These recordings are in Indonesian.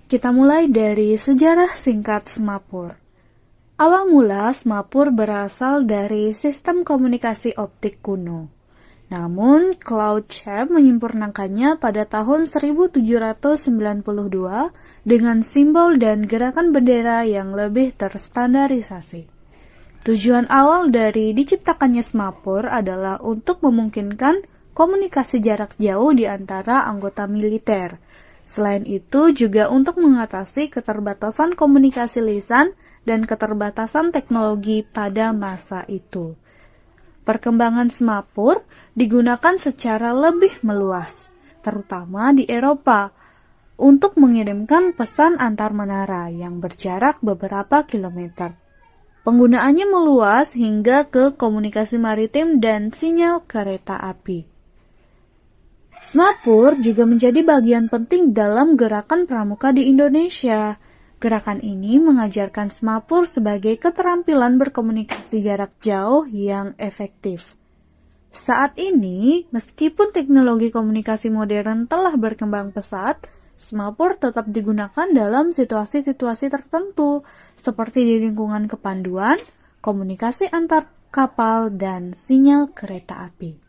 Kita mulai dari sejarah singkat semapur. Awal mula semapur berasal dari sistem komunikasi optik kuno. Namun, Claude Chappe menyempurnakannya pada tahun 1792 dengan simbol dan gerakan bendera yang lebih terstandarisasi. Tujuan awal dari diciptakannya semapur adalah untuk memungkinkan komunikasi jarak jauh di antara anggota militer. Selain itu juga untuk mengatasi keterbatasan komunikasi lisan dan keterbatasan teknologi pada masa itu. Perkembangan semapur digunakan secara lebih meluas, terutama di Eropa, untuk mengirimkan pesan antar menara yang berjarak beberapa kilometer. Penggunaannya meluas hingga ke komunikasi maritim dan sinyal kereta api. Semapur juga menjadi bagian penting dalam gerakan pramuka di Indonesia. Gerakan ini mengajarkan semapur sebagai keterampilan berkomunikasi jarak jauh yang efektif. Saat ini, meskipun teknologi komunikasi modern telah berkembang pesat, semapur tetap digunakan dalam situasi-situasi tertentu, seperti di lingkungan kepanduan, komunikasi antar kapal, dan sinyal kereta api.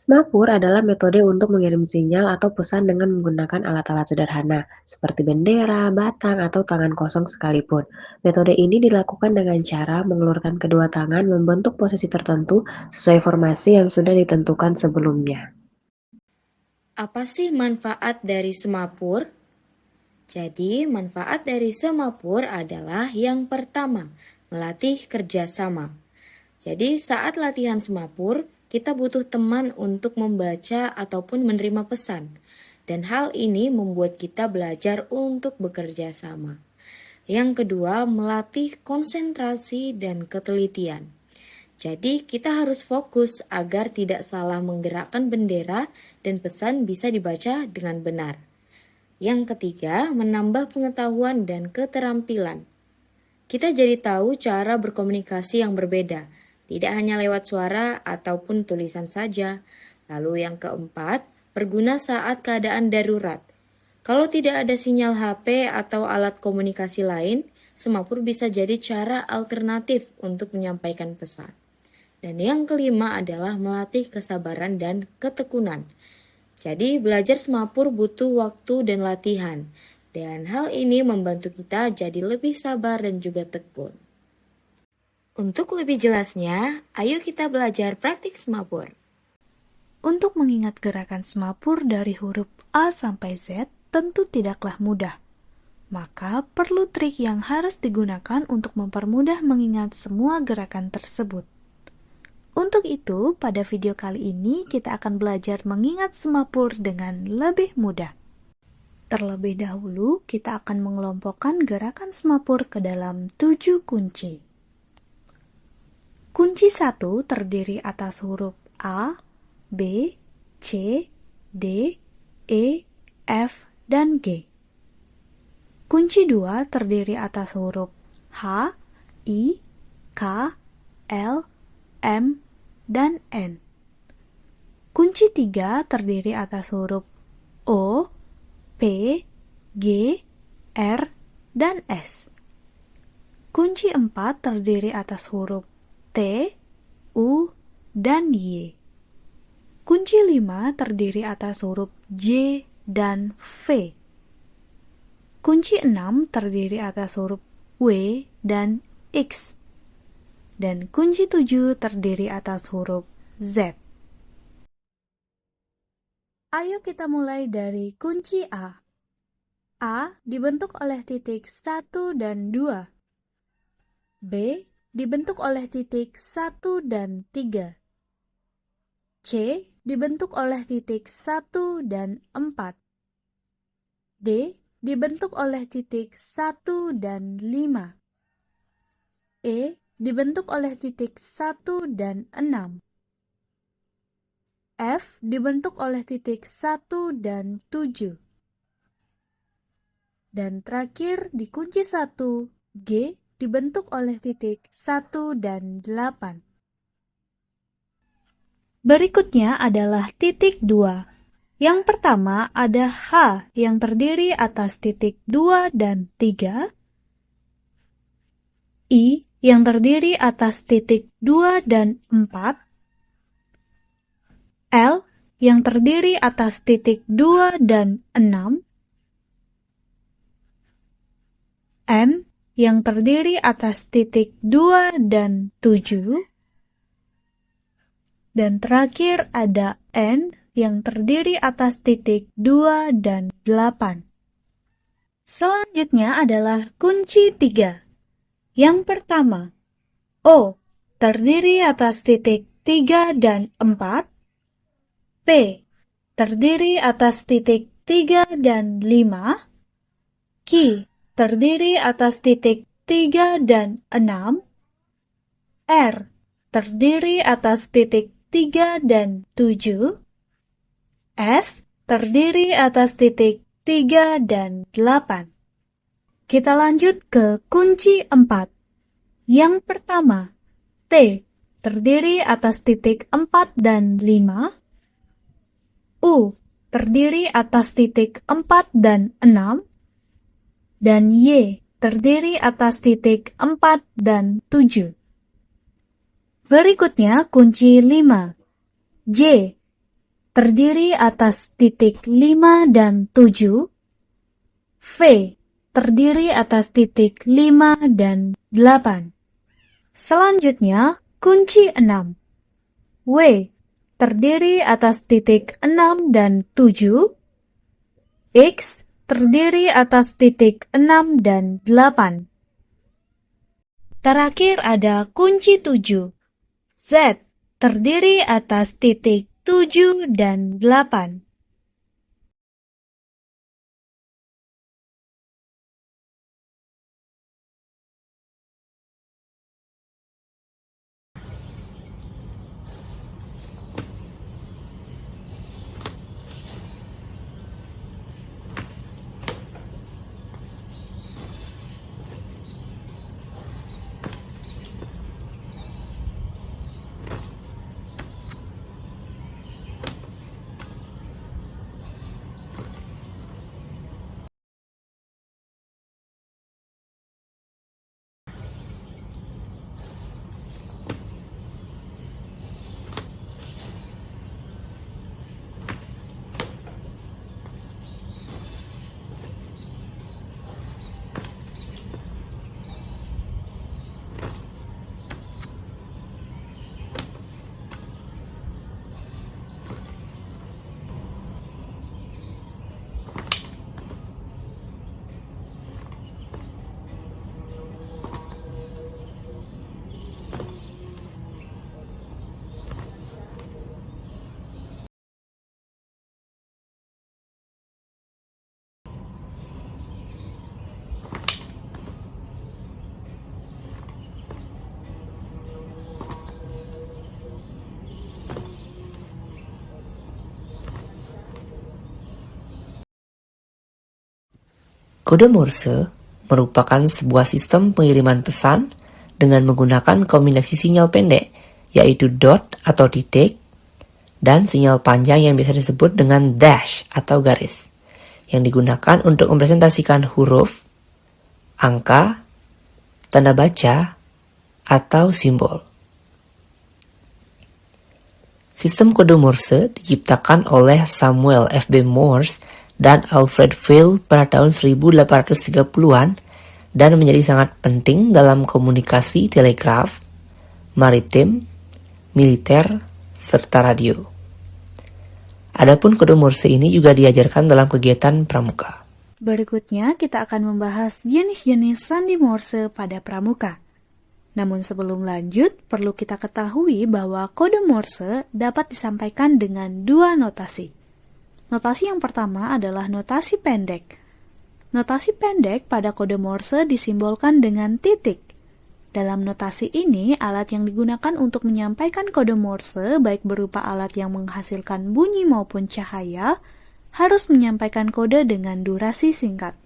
Semapur adalah metode untuk mengirim sinyal atau pesan dengan menggunakan alat-alat sederhana, seperti bendera, batang, atau tangan kosong sekalipun. Metode ini dilakukan dengan cara mengelurkan kedua tangan membentuk posisi tertentu sesuai formasi yang sudah ditentukan sebelumnya. Apa sih manfaat dari semapur? Jadi, manfaat dari semapur adalah yang pertama, melatih kerjasama. Jadi, saat latihan semapur, kita butuh teman untuk membaca ataupun menerima pesan. Dan hal ini membuat kita belajar untuk bekerja sama. Yang kedua, melatih konsentrasi dan ketelitian. Jadi, kita harus fokus agar tidak salah menggerakkan bendera dan pesan bisa dibaca dengan benar. Yang ketiga, menambah pengetahuan dan keterampilan. Kita jadi tahu cara berkomunikasi yang berbeda, tidak hanya lewat suara ataupun tulisan saja. Lalu yang keempat, berguna saat keadaan darurat. Kalau tidak ada sinyal HP atau alat komunikasi lain, semapur bisa jadi cara alternatif untuk menyampaikan pesan. Dan yang kelima adalah melatih kesabaran dan ketekunan. Jadi belajar semapur butuh waktu dan latihan. Dan hal ini membantu kita jadi lebih sabar dan juga tekun. Untuk lebih jelasnya, ayo kita belajar praktik semapur. Untuk mengingat gerakan semapur dari huruf A sampai Z tentu tidaklah mudah. Maka perlu trik yang harus digunakan untuk mempermudah mengingat semua gerakan tersebut. Untuk itu, pada video kali ini kita akan belajar mengingat semapur dengan lebih mudah. Terlebih dahulu, kita akan mengelompokkan gerakan semapur ke dalam 7 kunci. Kunci 1 terdiri atas huruf A, B, C, D, E, F, dan G. Kunci 2 terdiri atas huruf H, I, K, L, M, dan N. Kunci 3 terdiri atas huruf O, P, G, R, dan S. Kunci 4 terdiri atas huruf T, U, dan Y. Kunci 5 terdiri atas huruf J dan V. Kunci 6 terdiri atas huruf W dan X. Dan kunci 7 terdiri atas huruf Z. Ayo kita mulai dari kunci A. A dibentuk oleh titik 1 dan 2. B dibentuk oleh titik 1 dan 3. C dibentuk oleh titik 1 dan 4. D dibentuk oleh titik 1 dan 5. E dibentuk oleh titik 1 dan 6. F dibentuk oleh titik 1 dan 7. Dan terakhir di kunci 1, G dibentuk oleh titik 1 dan 8. Berikutnya adalah titik 2, Yang pertama ada H yang terdiri atas titik 2 dan 3, I yang terdiri atas titik 2 dan 4, L yang terdiri atas titik 2 dan 6, M yang terdiri atas titik 2 dan 7, dan terakhir ada N yang terdiri atas titik 2 dan 8. Selanjutnya adalah kunci 3. Yang pertama, O terdiri atas titik 3 dan 4, P terdiri atas titik 3 dan 5, Q terdiri atas titik 3 dan 6, R terdiri atas titik 3 dan 7, S terdiri atas titik 3 dan 8. Kita lanjut ke kunci 4. Yang pertama, T terdiri atas titik 4 dan 5, U terdiri atas titik 4 dan 6, dan Y terdiri atas titik 4 dan 7. Berikutnya kunci 5. J terdiri atas titik 5 dan 7, V terdiri atas titik 5 dan 8. Selanjutnya kunci 6. W terdiri atas titik 6 dan 7, X terdiri atas titik 6 dan 8. Terakhir ada kunci 7. Z terdiri atas titik 7 dan 8. Kode Morse merupakan sebuah sistem pengiriman pesan dengan menggunakan kombinasi sinyal pendek, yaitu dot atau titik, dan sinyal panjang yang biasa disebut dengan dash atau garis, yang digunakan untuk mempresentasikan huruf, angka, tanda baca, atau simbol. Sistem kode Morse diciptakan oleh Samuel F.B. Morse dan Alfred Vail pada tahun 1830-an dan menjadi sangat penting dalam komunikasi telegraf, maritim, militer, serta radio. Adapun kode Morse ini juga diajarkan dalam kegiatan pramuka. Berikutnya kita akan membahas jenis-jenis sandi Morse pada pramuka. Namun sebelum lanjut, perlu kita ketahui bahwa kode Morse dapat disampaikan dengan dua notasi. Notasi yang pertama adalah notasi pendek. Notasi pendek pada kode Morse disimbolkan dengan titik. Dalam notasi ini, alat yang digunakan untuk menyampaikan kode Morse, baik berupa alat yang menghasilkan bunyi maupun cahaya, harus menyampaikan kode dengan durasi singkat.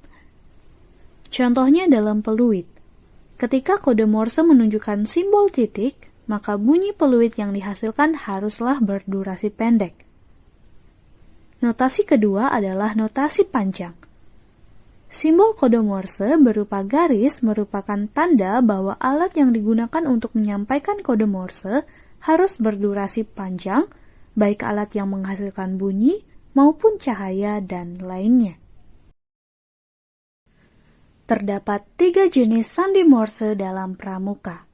Contohnya dalam peluit. Ketika kode Morse menunjukkan simbol titik, maka bunyi peluit yang dihasilkan haruslah berdurasi pendek. Notasi kedua adalah notasi panjang. Simbol kode Morse berupa garis merupakan tanda bahwa alat yang digunakan untuk menyampaikan kode Morse harus berdurasi panjang, baik alat yang menghasilkan bunyi maupun cahaya dan lainnya. Terdapat 3 jenis sandi Morse dalam pramuka.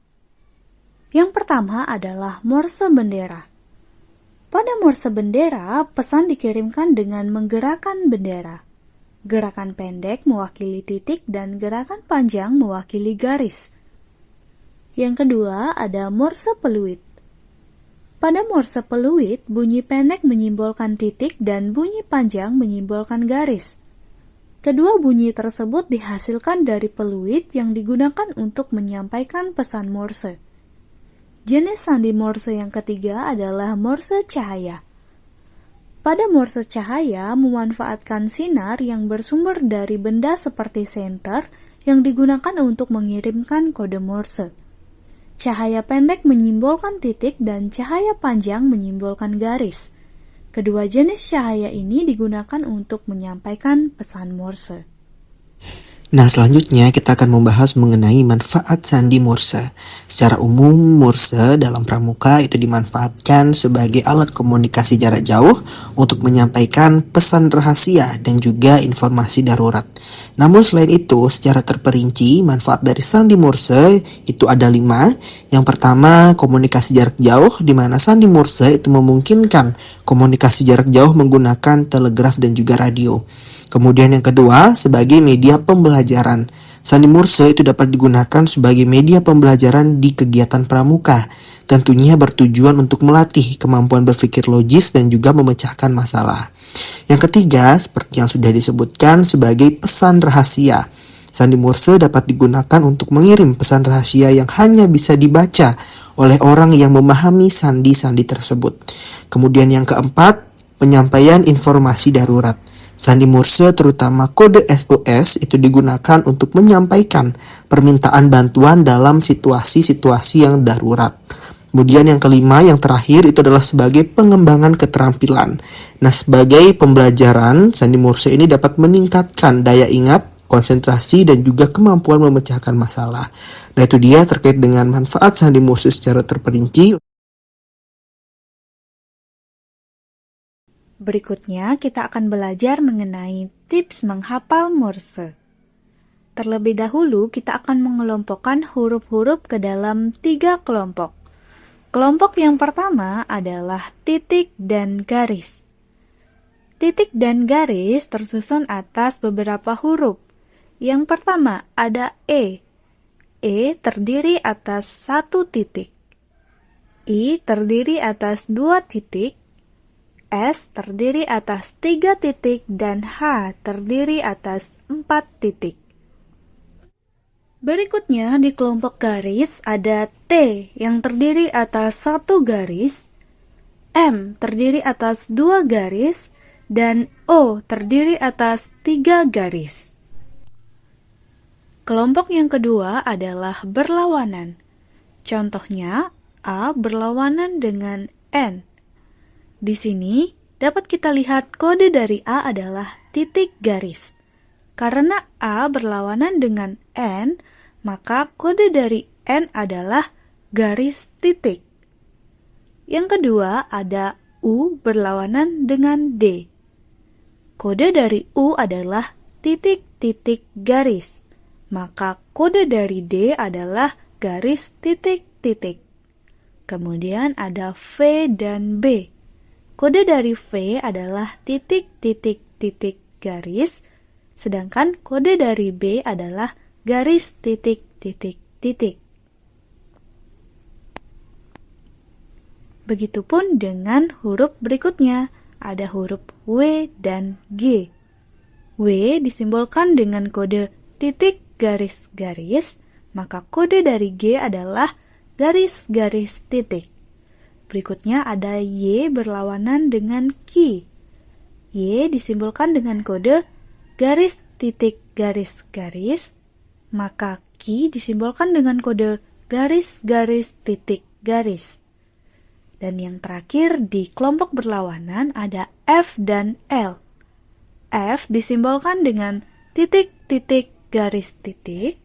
Yang pertama adalah Morse bendera. Pada Morse bendera, pesan dikirimkan dengan menggerakkan bendera. Gerakan pendek mewakili titik dan gerakan panjang mewakili garis. Yang kedua ada Morse peluit. Pada Morse peluit, bunyi pendek menyimbolkan titik dan bunyi panjang menyimbolkan garis. Kedua bunyi tersebut dihasilkan dari peluit yang digunakan untuk menyampaikan pesan Morse. Jenis sandi Morse yang ketiga adalah Morse cahaya. Pada Morse cahaya memanfaatkan sinar yang bersumber dari benda seperti senter yang digunakan untuk mengirimkan kode Morse. Cahaya pendek menyimbolkan titik dan cahaya panjang menyimbolkan garis. Kedua jenis cahaya ini digunakan untuk menyampaikan pesan Morse. Nah, selanjutnya kita akan membahas mengenai manfaat sandi Morse. Secara umum, Morse dalam pramuka itu dimanfaatkan sebagai alat komunikasi jarak jauh untuk menyampaikan pesan rahasia dan juga informasi darurat. Namun selain itu, secara terperinci, manfaat dari sandi Morse itu ada 5. Yang pertama, komunikasi jarak jauh, di mana sandi Morse itu memungkinkan komunikasi jarak jauh menggunakan telegraf dan juga radio. Kemudian yang kedua, sebagai media pembelajaran. Sandi Morse itu dapat digunakan sebagai media pembelajaran di kegiatan pramuka. Tentunya bertujuan untuk melatih kemampuan berpikir logis dan juga memecahkan masalah. Yang ketiga, seperti yang sudah disebutkan, sebagai pesan rahasia. Sandi Morse dapat digunakan untuk mengirim pesan rahasia yang hanya bisa dibaca oleh orang yang memahami sandi-sandi tersebut. Kemudian yang keempat, penyampaian informasi darurat. Sandi Morse terutama kode SOS itu digunakan untuk menyampaikan permintaan bantuan dalam situasi-situasi yang darurat. Kemudian yang kelima, yang terakhir itu adalah sebagai pengembangan keterampilan. Nah, sebagai pembelajaran, sandi Morse ini dapat meningkatkan daya ingat, konsentrasi, dan juga kemampuan memecahkan masalah. Nah, itu dia terkait dengan manfaat sandi Morse secara terperinci. Berikutnya, kita akan belajar mengenai tips menghafal Morse. Terlebih dahulu, kita akan mengelompokkan huruf-huruf ke dalam 3 kelompok. Kelompok yang pertama adalah titik dan garis. Titik dan garis tersusun atas beberapa huruf. Yang pertama ada E. E terdiri atas 1 titik. I terdiri atas 2 titik. S terdiri atas 3 titik dan H terdiri atas 4 titik. Berikutnya di kelompok garis ada T yang terdiri atas 1 garis, M terdiri atas 2 garis, dan O terdiri atas 3 garis. Kelompok yang kedua adalah berlawanan. Contohnya A berlawanan dengan N. Di sini dapat kita lihat kode dari A adalah titik garis. Karena A berlawanan dengan N, maka kode dari N adalah garis titik. Yang kedua ada U berlawanan dengan D. Kode dari U adalah titik-titik garis. Maka kode dari D adalah garis titik-titik. Kemudian ada V dan B. Kode dari V adalah titik-titik-titik garis, sedangkan kode dari B adalah garis titik-titik-titik. Begitupun dengan huruf berikutnya, ada huruf W dan G. W disimbolkan dengan kode titik garis-garis, maka kode dari G adalah garis-garis titik. Berikutnya ada Y berlawanan dengan Q. Y disimbolkan dengan kode garis titik garis-garis, maka Q disimbolkan dengan kode garis-garis titik garis. Dan yang terakhir di kelompok berlawanan ada F dan L. F disimbolkan dengan titik-titik garis titik,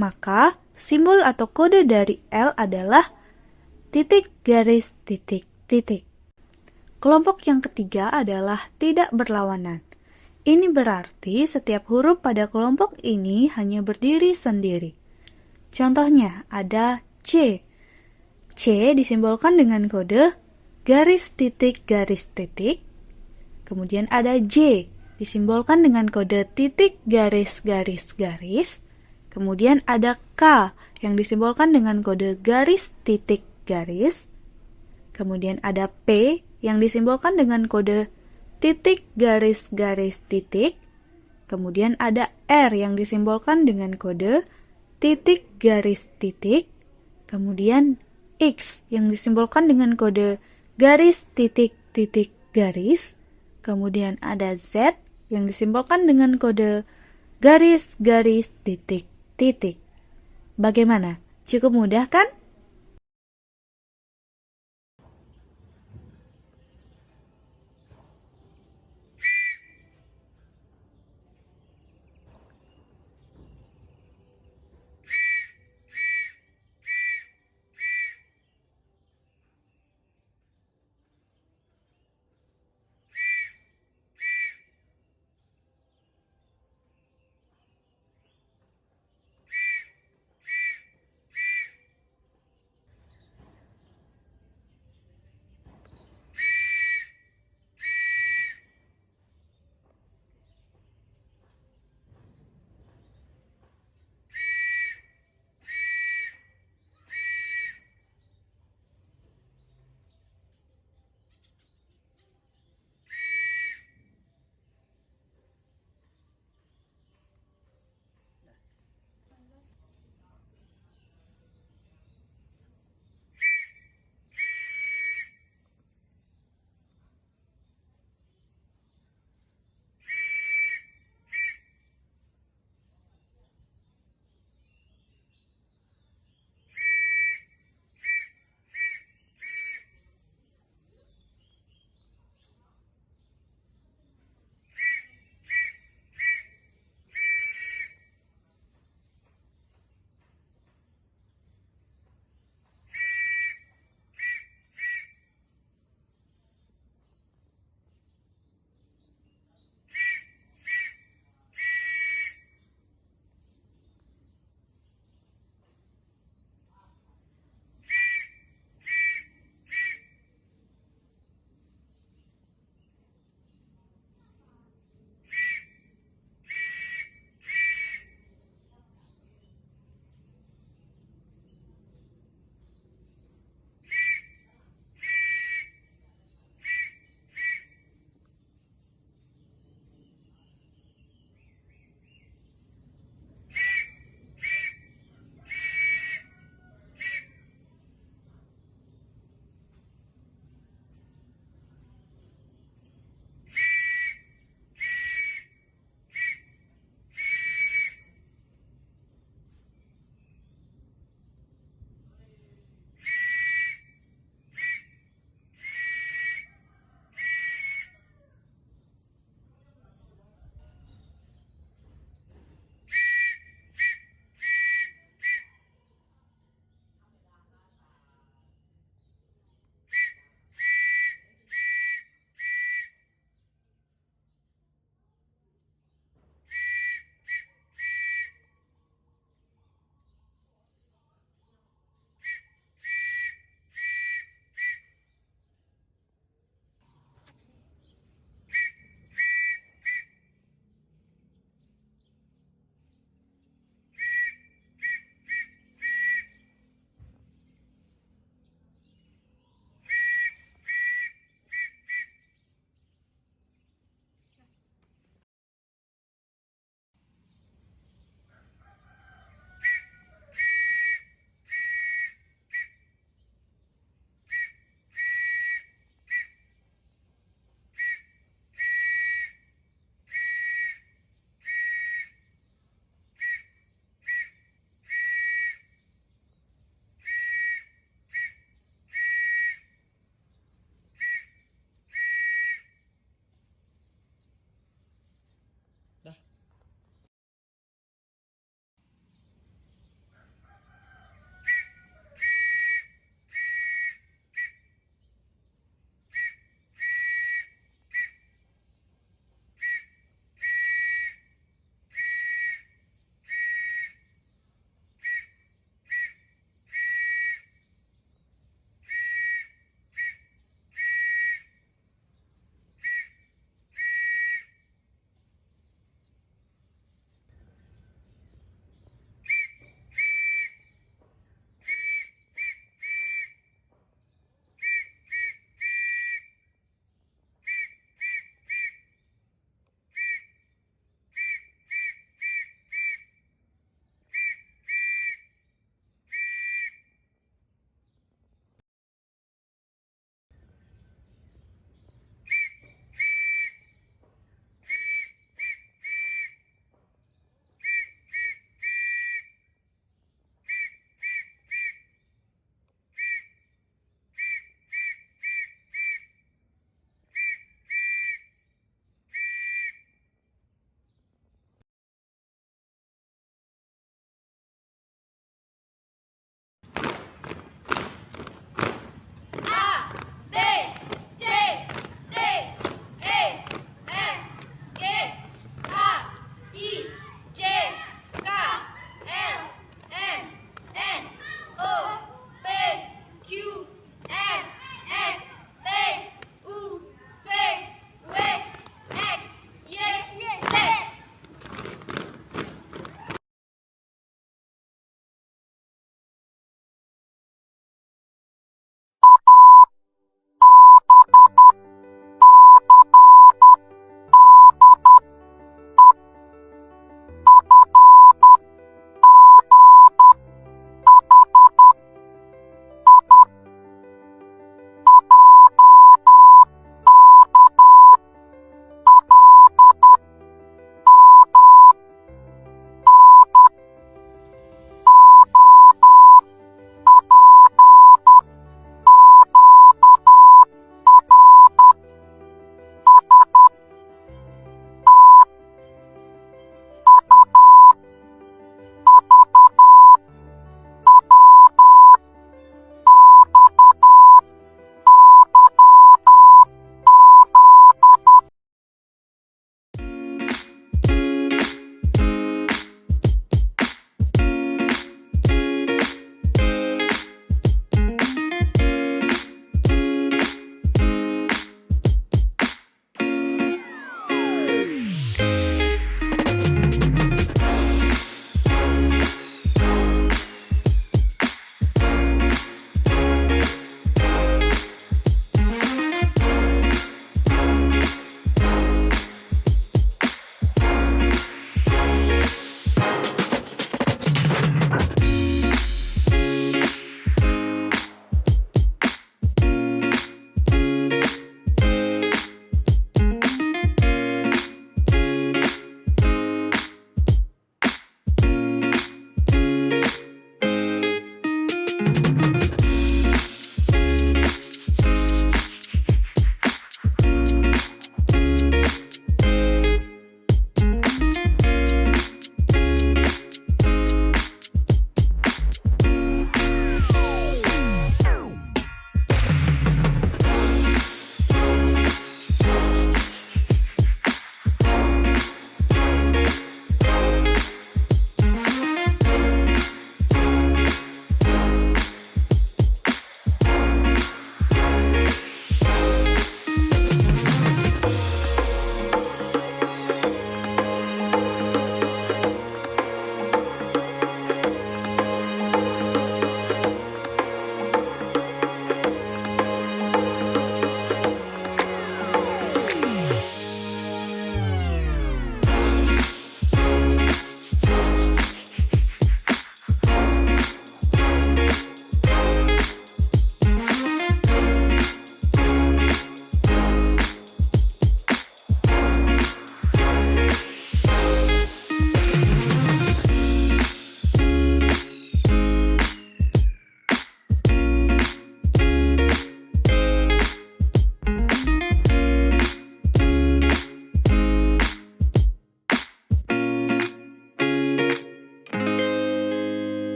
maka simbol atau kode dari L adalah titik garis titik titik. Kelompok yang ketiga adalah tidak berlawanan. Ini berarti setiap huruf pada kelompok ini hanya berdiri sendiri. Contohnya ada C. C disimbolkan dengan kode garis titik garis titik. Kemudian ada J disimbolkan dengan kode titik garis garis garis. Kemudian ada K yang disimbolkan dengan kode garis titik garis. Kemudian ada P yang disimbolkan dengan kode titik garis garis titik. Kemudian ada R yang disimbolkan dengan kode titik garis titik. Kemudian X yang disimbolkan dengan kode garis titik titik garis. Kemudian ada Z yang disimbolkan dengan kode garis garis titik titik. Bagaimana? Cukup mudah kan?